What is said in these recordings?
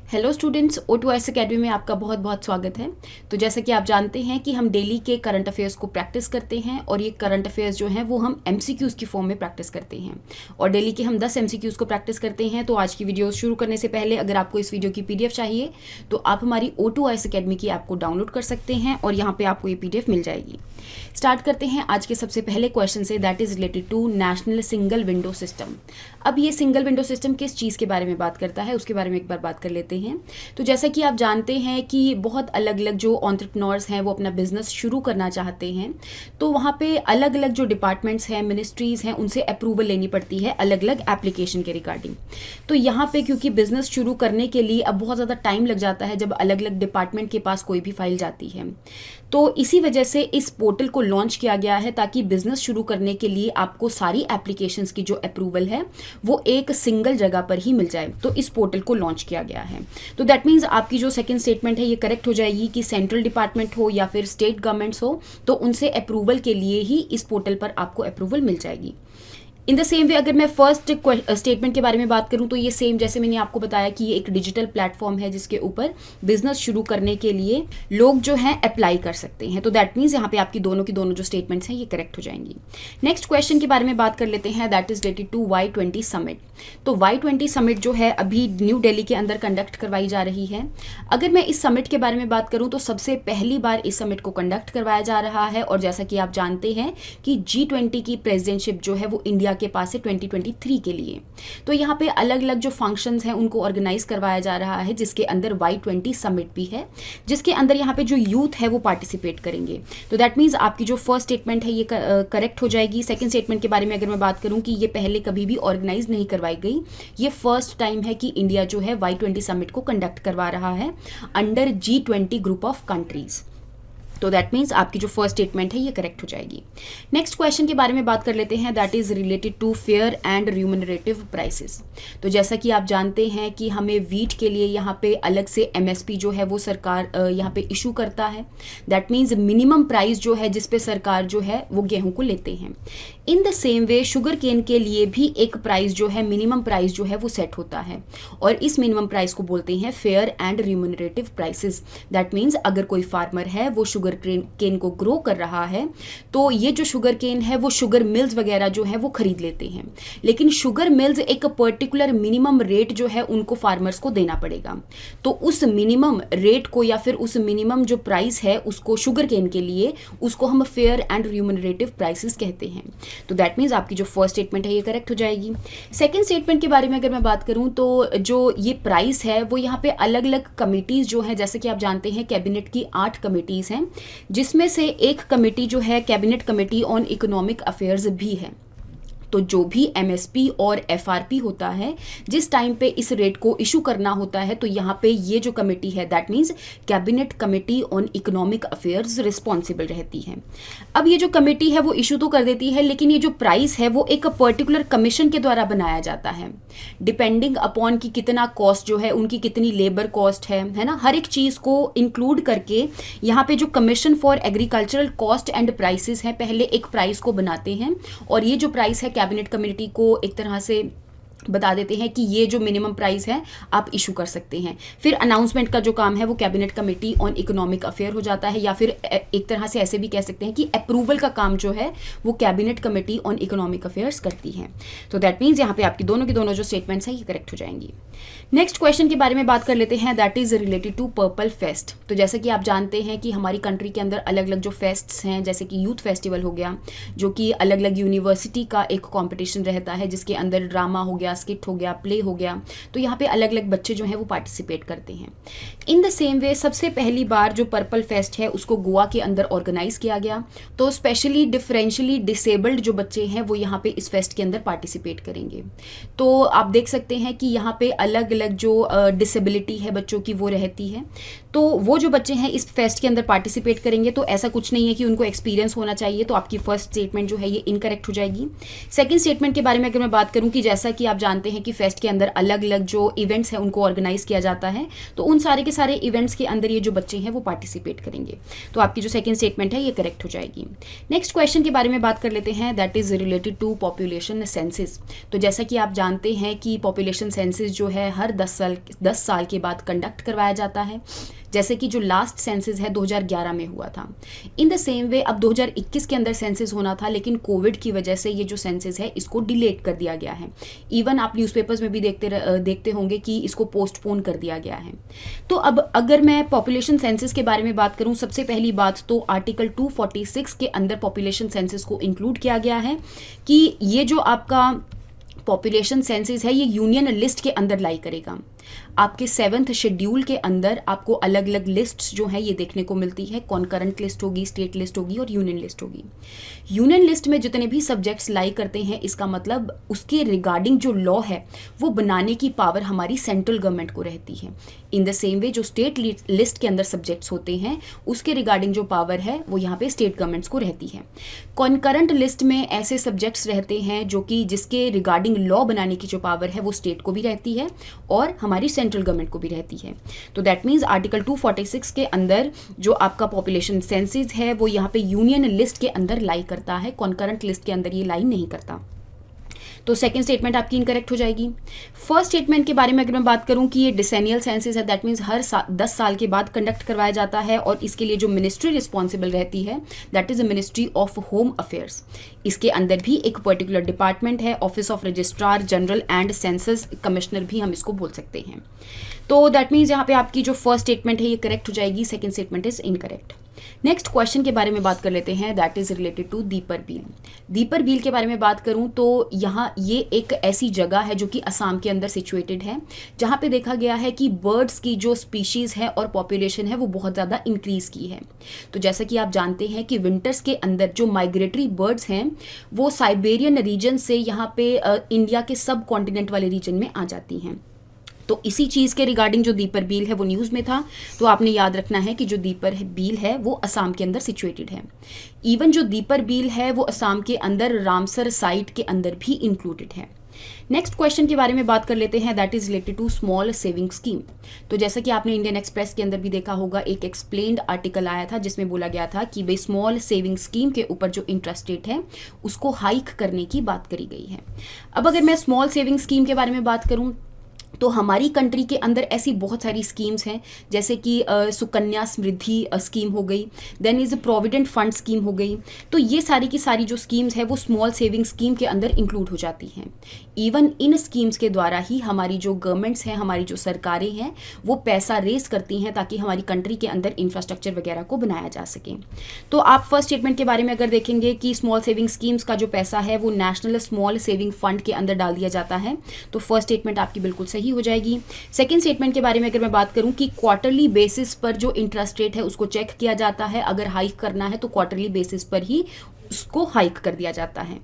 Hello students, O2S academy में आपका बहुत बहुत स्वागत है। तो जैसा कि आप जानते हैं कि हम डेली के करंट अफेयर्स को प्रैक्टिस करते हैं और ये करंट अफेयर्स जो हैं वो हम MCQs की फॉर्म में प्रैक्टिस करते हैं और डेली के हम 10 MCQs को प्रैक्टिस करते हैं। तो आज की वीडियो शुरू करने से पहले अगर आपको इस वीडियो की PDF चाहिए तो आप हमारी O2S एकेडमी की ऐप को डाउनलोड कर सकते हैं और यहाँ पर आपको ये PDF मिल जाएगी। स्टार्ट करते हैं आज के सबसे पहले क्वेश्चन से, that is related to national single window system. अब ये सिंगल विंडो सिस्टम किस चीज़ के बारे में बात करता है उसके बारे में एक बार बात कर लेते हैं। तो जैसा कि आप जानते हैं कि बहुत अलग अलग जो एंटरप्रेन्योर्स हैं वो अपना बिजनेस शुरू करना चाहते हैं, तो वहाँ पे अलग अलग जो डिपार्टमेंट्स हैं, मिनिस्ट्रीज़ हैं, उनसे अप्रूवल लेनी पड़ती है अलग अलग एप्लीकेशन के रिगार्डिंग। तो यहाँ पे क्योंकि बिजनेस शुरू करने के लिए अब बहुत ज़्यादा टाइम लग जाता है जब अलग अलग डिपार्टमेंट के पास कोई भी फाइल जाती है, तो इसी वजह से इस पोर्टल को लॉन्च किया गया है ताकि बिजनेस शुरू करने के लिए आपको सारी एप्लीकेशंस की जो अप्रूवल है वो एक सिंगल जगह पर ही मिल जाए। तो इस पोर्टल को लॉन्च किया गया है। तो दैट मीन्स आपकी जो सेकंड स्टेटमेंट है ये करेक्ट हो जाएगी कि सेंट्रल डिपार्टमेंट हो या फिर स्टेट गवर्नमेंट्स हो तो उनसे अप्रूवल के लिए ही इस पोर्टल पर आपको अप्रूवल मिल जाएगी। इन द सेम वे अगर मैं फर्स्ट स्टेटमेंट के बारे में बात करूं तो ये सेम जैसे मैंने आपको बताया कि ये एक डिजिटल प्लेटफॉर्म है जिसके ऊपर बिजनेस शुरू करने के लिए लोग जो हैं अप्लाई कर सकते हैं। तो दैट मीन्स यहाँ पे आपकी दोनों की दोनों जो स्टेटमेंट्स हैं ये करेक्ट हो जाएंगी। नेक्स्ट क्वेश्चन के बारे में बात कर लेते हैं, that is related to Y20 summit. तो Y20 समिट जो है अभी न्यू दिल्ली के अंदर कंडक्ट करवाई जा रही है। अगर मैं इस समिट के बारे में बात करूँ तो सबसे पहली बार इस समिट को कंडक्ट करवाया जा रहा है और जैसा कि आप जानते हैं कि G20 की प्रेसिडेंटशिप जो है वो इंडिया के पास है 2023 के लिए। तो यहाँ पे अलग अलग जो फंक्शंस हैं उनको ऑर्गेनाइज करवाया जा रहा है जिसके अंदर Y20 समिट भी है, जिसके अंदर यहाँ पे जो यूथ है वो पार्टिसिपेट करेंगे। तो दैट मीन्स आपकी जो फर्स्ट स्टेटमेंट है ये करेक्ट हो जाएगी। सेकंड स्टेटमेंट के बारे में अगर मैं बात करूँ कि ये पहले कभी भी ऑर्गेनाइज नहीं करवाई गई, ये फर्स्ट टाइम है कि इंडिया जो है Y20 समिट को कंडक्ट करवा रहा है under G20 group of countries. तो दैट मीन्स आपकी जो फर्स्ट स्टेटमेंट है ये करेक्ट हो जाएगी। नेक्स्ट क्वेश्चन के बारे में बात कर लेते हैं, that is related to fair and remunerative prices. तो जैसा कि आप जानते हैं कि हमें वीट के लिए यहाँ पे अलग से MSP जो है वो सरकार यहाँ पे इशू करता है। दैट मीन्स मिनिमम प्राइस जो है जिस पे सरकार जो है वो गेहूं को लेते हैं। In the same way sugar cane के लिए भी एक प्राइस जो है, मिनिमम प्राइस जो है वो सेट होता है और इस मिनिमम प्राइस को बोलते हैं fair and remunerative prices. That means अगर कोई फार्मर है वो शुगर केन को ग्रो कर रहा है तो ये जो शुगर केन है वो शुगर मिल्स वगैरह जो है वो खरीद लेते हैं, लेकिन शुगर मिल्स एक पर्टिकुलर मिनिमम रेट जो है उनको फार्मर्स को देना पड़ेगा। तो उस मिनिमम रेट को या फिर उस मिनिमम जो प्राइस है उसको शुगर केन के लिए उसको हम फेयर एंड रिम्यूनरेटिव प्राइसेस कहते हैं। तो दैट मीन्स आपकी जो फर्स्ट स्टेटमेंट है ये करेक्ट हो जाएगी। सेकेंड स्टेटमेंट के बारे में अगर मैं बात करूं तो जो ये प्राइस है वो यहाँ पे अलग अलग कमिटीज जो है, जैसे कि आप जानते हैं कैबिनेट की 8 कमिटीज हैं जिसमें से एक कमेटी जो है cabinet committee on economic affairs भी है। तो जो भी MSP और FRP होता है जिस टाइम पे इस रेट को इशू करना होता है तो यहाँ पे ये जो कमेटी है that means cabinet committee on economic affairs responsible रहती है। अब ये जो कमेटी है वो इशू तो कर देती है, लेकिन ये जो प्राइस है वो एक पर्टिकुलर कमीशन के द्वारा बनाया जाता है डिपेंडिंग अपॉन कि कितना कॉस्ट जो है, उनकी कितनी लेबर कॉस्ट है ना, हर एक चीज़ को इंक्लूड करके यहाँ पे जो commission for agricultural cost and prices है पहले एक प्राइस को बनाते हैं और ये जो प्राइस है कैबिनेट कमेटी को एक तरह से बता देते हैं कि ये जो मिनिमम प्राइस है आप इशू कर सकते हैं। फिर अनाउंसमेंट का जो काम है वो cabinet committee on economic affair हो जाता है, या फिर एक तरह से ऐसे भी कह सकते हैं कि अप्रूवल का काम जो है वो cabinet committee on economic affairs करती है। तो दैट मीन्स यहाँ पे आपकी दोनों की दोनों जो स्टेटमेंट्स हैं ये करेक्ट हो जाएंगी। नेक्स्ट क्वेश्चन के बारे में बात कर लेते हैं, that is related to purple fest. तो जैसे कि आप जानते हैं कि हमारी कंट्री के अंदर अलग अलग जो फेस्ट्स हैं, जैसे कि यूथ फेस्टिवल हो गया जो कि अलग अलग यूनिवर्सिटी का एक कॉम्पिटिशन रहता है जिसके अंदर ड्रामा हो गया, स्किट हो गया, प्ले हो गया, तो यहाँ पे अलग अलग बच्चे जो हैं वो पार्टिसिपेट करते हैं। इन द सेम वे सबसे पहली बार जो पर्पल फेस्ट है उसको गोवा के अंदर ऑर्गेनाइज किया गया। तो स्पेशली डिफरेंशियली डिसेबल्ड जो बच्चे हैं वो यहाँ पे इस फेस्ट के अंदर पार्टिसिपेट करेंगे। तो आप देख सकते हैं कि यहाँ पे अलग अलग जो डिसेबिलिटी है बच्चों की वो रहती है। तो वो जो बच्चे हैं इस फेस्ट के अंदर पार्टिसिपेट करेंगे, तो ऐसा कुछ नहीं है कि उनको एक्सपीरियंस होना चाहिए। तो आपकी फर्स्ट स्टेटमेंट जो है ये इनकरेक्ट हो जाएगी। सेकंड स्टेटमेंट के बारे में अगर मैं बात करूं कि जैसा कि आप आप जानते हैं कि फेस्ट के अंदर अलग अलग जो इवेंट्स हैं उनको ऑर्गेनाइज किया जाता है, तो उन सारे के सारे इवेंट्स के अंदर ये जो बच्चे हैं वो पार्टिसिपेट करेंगे। तो आपकी जो सेकंड स्टेटमेंट है ये करेक्ट हो जाएगी। नेक्स्ट क्वेश्चन के बारे में बात कर लेते हैं, that is related to population census. तो जैसा कि आप जानते हैं कि पॉपुलेशन सेंसिस जो है हर 10 साल के बाद कंडक्ट करवाया जाता है, जैसे कि जो लास्ट सेंसिस है 2011 में हुआ था। इन द सेम वे अब 2021 के अंदर सेंसिस होना था, लेकिन कोविड की वजह से ये जो सेंसिस है इसको डिलेट कर दिया गया है। इवन आप न्यूज़पेपर्स में भी देखते होंगे कि इसको पोस्टपोन कर दिया गया है। तो अब अगर मैं पॉपुलेशन सेंसिस के बारे में बात करूं, सबसे पहली बात तो आर्टिकल 246 के अंदर पॉपुलेशन सेंसिस को इंक्लूड किया गया है कि ये जो आपका पॉपुलेशन सेंसिस है ये यूनियन लिस्ट के अंदर लाई करेगा। आपके 7th शेड्यूल के अंदर आपको अलग अलग लिस्ट्स जो है ये देखने को मिलती है, कॉन्करेंट लिस्ट होगी, स्टेट लिस्ट होगी और यूनियन लिस्ट होगी। यूनियन लिस्ट में जितने भी सब्जेक्ट्स लाई करते हैं, इसका मतलब उसके रिगार्डिंग जो लॉ है वो बनाने की पावर हमारी सेंट्रल गवर्नमेंट को रहती है। इन द सेम वे जो स्टेट लिस्ट के अंदर सब्जेक्ट्स होते हैं उसके रिगार्डिंग जो पावर है वो यहाँ पे स्टेट गवर्नमेंट्स को रहती है। कॉन्करेंट लिस्ट में ऐसे सब्जेक्ट्स रहते हैं जो कि जिसके रिगार्डिंग लॉ बनाने की जो पावर है वो स्टेट को भी रहती है और हमारी सेंट्रल गवर्नमेंट को भी रहती है। तो दैट मीन्स आर्टिकल 246 के अंदर जो आपका पॉपुलेशन सेंसिस है वो यहाँ पे यूनियन लिस्ट के अंदर लाई करता है, कॉन्करेंट लिस्ट के अंदर ये लाई नहीं करता। तो सेकंड स्टेटमेंट आपकी इनकरेक्ट हो जाएगी। फर्स्ट स्टेटमेंट के बारे में अगर मैं बात करूं कि ये डिसेनियल सेंसिस है, दैट मीन्स हर 10 साल के बाद कंडक्ट करवाया जाता है और इसके लिए जो मिनिस्ट्री रिस्पॉन्सिबल रहती है that is the ministry of home affairs. इसके अंदर भी एक पर्टिकुलर डिपार्टमेंट है, office of registrar general and census commissioner भी हम इसको बोल सकते हैं। तो दैट मीन्स यहाँ पे आपकी जो फर्स्ट स्टेटमेंट है ये करेक्ट हो जाएगी, second statement is incorrect. Next question के बारे में बात कर लेते हैं, दैट इज रिलेटेड टू दीपर बील। दीपर बील के बारे में बात करूं तो यहाँ ये एक ऐसी जगह है जो कि असम के अंदर सिचुएटेड है, जहाँ पे देखा गया है कि बर्ड्स की जो स्पीशीज है और पॉपुलेशन है वो बहुत ज़्यादा इंक्रीज की है। तो जैसा कि आप जानते हैं कि विंटर्स के अंदर जो माइग्रेटरी बर्ड्स हैं वो साइबेरियन रीजन से यहाँ पे इंडिया के सब कॉन्टिनेंट वाले रीजन में आ जाती हैं। तो इसी चीज़ के रिगार्डिंग जो दीपर बील है वो न्यूज़ में था, तो आपने याद रखना है कि जो दीपर बील है वो असम के अंदर सिचुएटेड है। इवन जो दीपर बील है वो असम के अंदर रामसर साइट के अंदर भी इंक्लूडेड है। नेक्स्ट क्वेश्चन के बारे में बात कर लेते हैं, that is related to small saving scheme. तो जैसा कि आपने इंडियन एक्सप्रेस के अंदर भी देखा होगा, एक एक्सप्लेन्ड आर्टिकल आया था जिसमें बोला गया था कि भाई स्मॉल सेविंग स्कीम के ऊपर जो इंटरेस्ट रेट है उसको हाइक करने की बात करी गई है। अब अगर मैं स्मॉल सेविंग स्कीम के बारे में बात करूँ तो हमारी कंट्री के अंदर ऐसी बहुत सारी स्कीम्स हैं, जैसे कि सुकन्या समृद्धि स्कीम हो गई, then is provident fund scheme हो गई। तो ये सारी की सारी जो स्कीम्स है वो स्मॉल सेविंग स्कीम के अंदर इंक्लूड हो जाती हैं। इवन इन स्कीम्स के द्वारा ही हमारी जो गवर्नमेंट्स हैं, हमारी जो सरकारें हैं वो पैसा रेज करती हैं ताकि हमारी कंट्री के अंदर इंफ्रास्ट्रक्चर वगैरह को बनाया जा सके। तो आप फर्स्ट स्टेटमेंट के बारे में अगर देखेंगे कि स्मॉल सेविंग स्कीम्स का जो पैसा है वो नेशनल स्मॉल सेविंग फंड के अंदर डाल दिया जाता है, तो फर्स्ट स्टेटमेंट आपकी बिल्कुल सही हो जाएगी। सेकंड स्टेटमेंट के बारे में अगर मैं बात करूं कि क्वार्टरली बेसिस पर जो इंटरेस्ट रेट है उसको चेक किया जाता है, अगर हाइक करना है तो क्वार्टरली बेसिस पर ही उसको हाइक कर दिया जाता है।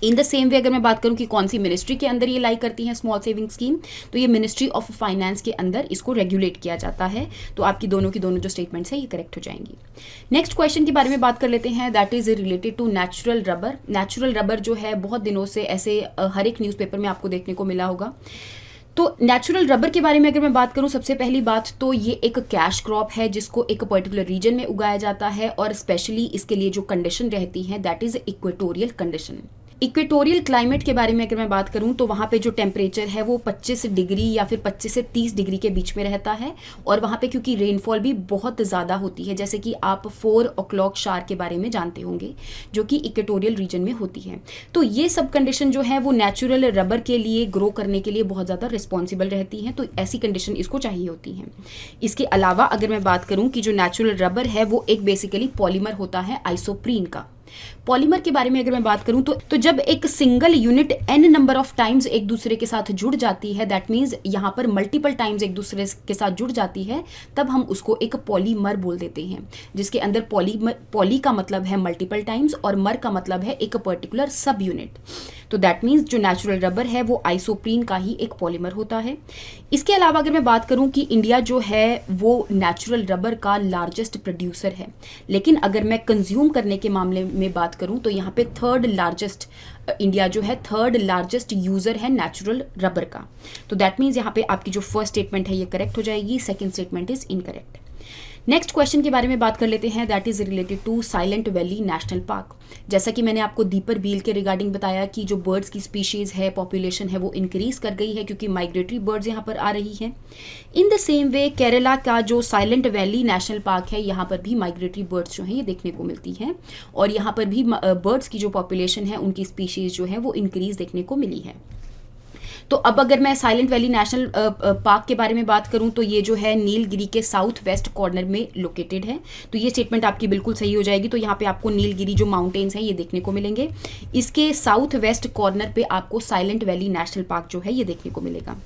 इन द सेम वे अगर मैं बात करूं कि कौन सी मिनिस्ट्री के अंदर ये लाई करती है स्मॉल सेविंग स्कीम, तो ये मिनिस्ट्री ऑफ फाइनेंस के अंदर इसको रेगुलेट किया जाता है। तो आपकी दोनों की दोनों जो स्टेटमेंट्स है ये करेक्ट हो जाएंगी। नेक्स्ट क्वेश्चन के बारे में बात कर लेते हैं, that is related to natural rubber. Natural rubber जो है बहुत दिनों से ऐसे हर एक न्यूज़पेपर में आपको देखने को मिला होगा। तो नेचुरल रबर के बारे में अगर मैं बात करूं, सबसे पहली बात तो ये एक कैश क्रॉप है जिसको एक पर्टिकुलर रीजन में उगाया जाता है और स्पेशली इसके लिए जो कंडीशन रहती है that is equatorial condition. Equatorial climate के बारे में अगर मैं बात करूं तो वहाँ पे जो टेम्परेचर है वो 25 डिग्री या फिर 25 से 30 डिग्री के बीच में रहता है और वहाँ पे क्योंकि रेनफॉल भी बहुत ज़्यादा होती है, जैसे कि आप 4 o'clock शार के बारे में जानते होंगे जो कि इक्वेटोरियल रीजन में होती है। तो ये सब कंडीशन जो है वो नेचुरल रबर के लिए ग्रो करने के लिए बहुत ज़्यादा रिस्पॉन्सिबल रहती हैं, तो ऐसी कंडीशन इसको चाहिए होती हैं। इसके अलावा अगर मैं बात करूँ कि जो नेचुरल रबर है वो एक बेसिकली पॉलीमर होता है आइसोप्रीन का। पॉलीमर के बारे में अगर मैं बात करूं तो जब एक single unit n number of times एक दूसरे के साथ जुड़ जाती है, दैट मीन्स यहाँ पर मल्टीपल टाइम्स एक दूसरे के साथ जुड़ जाती है, तब हम उसको एक पॉलीमर बोल देते हैं, जिसके अंदर पॉली का मतलब है मल्टीपल टाइम्स और मर का मतलब है एक पर्टिकुलर सब यूनिट। तो दैट मीन्स जो नेचुरल रबर है वो आइसोप्रीन का ही एक पॉलीमर होता है। इसके अलावा अगर मैं बात करूं कि इंडिया जो है वो नेचुरल रबर का लार्जेस्ट प्रोड्यूसर है, लेकिन अगर मैं कंज्यूम करने के मामले में बात करूं तो यहाँ पे इंडिया जो है थर्ड लार्जेस्ट यूज़र है नेचुरल रबर का। तो दैट मीन्स यहाँ पे आपकी जो फर्स्ट स्टेटमेंट है ये करेक्ट हो जाएगी, second statement is incorrect. Next question के बारे में बात कर लेते हैं, that is related to silent valley national park. जैसा कि मैंने आपको दीपर बील के रिगार्डिंग बताया कि जो बर्ड्स की स्पीशीज़ है, पॉपुलेशन है, वो इंक्रीज कर गई है क्योंकि माइग्रेटरी बर्ड्स यहाँ पर आ रही हैं। इन द सेम वे केरला का जो साइलेंट वैली नेशनल पार्क है, यहाँ पर भी माइग्रेटरी बर्ड्स जो हैं ये देखने को मिलती हैं और यहाँ पर भी बर्ड्स की जो पॉपुलेशन है, उनकी स्पीशीज़ जो है वो इंक्रीज देखने को मिली है। तो अब अगर मैं साइलेंट वैली नेशनल पार्क के बारे में बात करूं तो ये जो है नीलगिरी के साउथ वेस्ट कॉर्नर में लोकेटेड है। तो ये स्टेटमेंट आपकी बिल्कुल सही हो जाएगी। तो यहाँ पे आपको नीलगिरी जो माउंटेन्स हैं ये देखने को मिलेंगे, इसके साउथ वेस्ट कॉर्नर पे आपको साइलेंट वैली नेशनल पार्क जो है ये देखने को मिलेगा।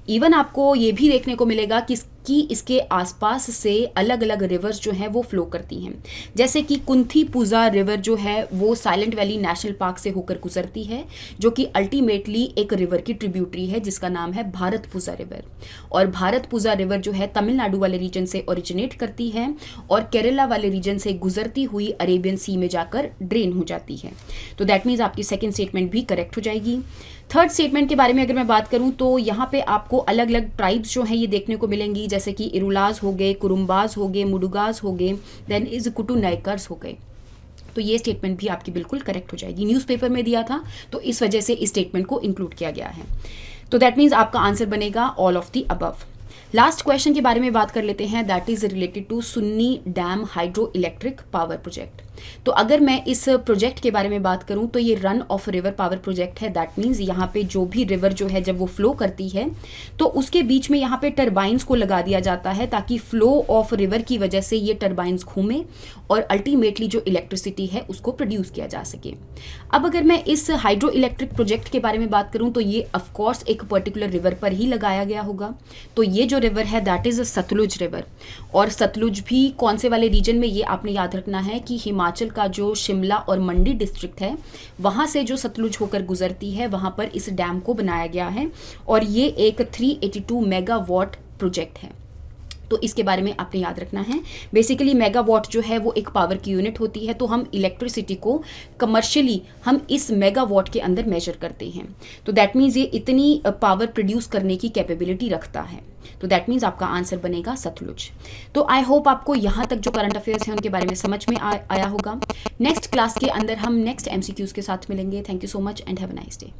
इवन आपको ये भी देखने को मिलेगा कि इसके आसपास से अलग अलग रिवर्स जो हैं वो फ्लो करती हैं, जैसे कि कुंथीपुजा रिवर जो है वो साइलेंट वैली नेशनल पार्क से होकर गुजरती है, जो कि अल्टीमेटली एक रिवर की ट्रिब्यूटरी है जिसका नाम है भारतपुजा रिवर। और भारतपुजा रिवर जो है तमिलनाडु वाले रीजन से ओरिजिनेट करती है और केरला वाले रीजन से गुजरती हुई अरेबियन सी में जाकर ड्रेन हो जाती है। तो दैट मीन्स आपकी सेकेंड स्टेटमेंट भी करेक्ट हो जाएगी। थर्ड स्टेटमेंट के बारे में अगर मैं बात करूं तो यहाँ पे आपको अलग अलग ट्राइब्स जो हैं ये देखने को मिलेंगी, जैसे कि इरुलाज हो गए, कुरुम्बाज हो गए, मुडुगाज हो गए, देन इज कुटू नायकर्स हो गए। तो ये स्टेटमेंट भी आपकी बिल्कुल करेक्ट हो जाएगी। न्यूज़पेपर में दिया था तो इस वजह से इस स्टेटमेंट को इंक्लूड किया गया है। तो दैट मीन्स आपका आंसर बनेगा all of the above. Last question के बारे में बात कर लेते हैं, that is related to Sunni dam hydro electric power project. तो अगर मैं इस प्रोजेक्ट के बारे में बात करूं तो ये run of river power project है। दैट मीन्स यहाँ पे जो भी रिवर जो है जब वो फ्लो करती है तो उसके बीच में यहाँ पे टरबाइंस को लगा दिया जाता है ताकि फ्लो ऑफ रिवर की वजह से ये टरबाइंस घूमे और अल्टीमेटली जो इलेक्ट्रिसिटी है उसको प्रोड्यूस किया जा सके। अब अगर मैं इस हाइड्रो इलेक्ट्रिक प्रोजेक्ट के बारे में बात करूं तो ये ऑफकोर्स एक पर्टिकुलर रिवर पर ही लगाया गया होगा। तो ये जो रिवर है दैट इज सतलुज रिवर। और सतलुज भी कौन से वाले रीजन में, ये आपने याद रखना है कि हिमाचल का जो शिमला और मंडी डिस्ट्रिक्ट है वहां से जो सतलुज होकर गुजरती है वहां पर इस डैम को बनाया गया है और ये एक 382 मेगावाट प्रोजेक्ट है। तो इसके बारे में आपने याद रखना है। बेसिकली मेगावाट जो है वो एक पावर की यूनिट होती है, तो हम इलेक्ट्रिसिटी को कमर्शियली हम इस मेगावाट के अंदर मेजर करते हैं। तो दैट मीन्स ये इतनी पावर प्रोड्यूस करने की कैपेबिलिटी रखता है। तो दैट मीन्स आपका आंसर बनेगा सतलुज। तो आई होप आपको यहाँ तक जो करंट अफेयर्स हैं उनके बारे में समझ में आया होगा। नेक्स्ट क्लास के अंदर हम नेक्स्ट MCQs के साथ मिलेंगे। Thank you so much and have a nice day.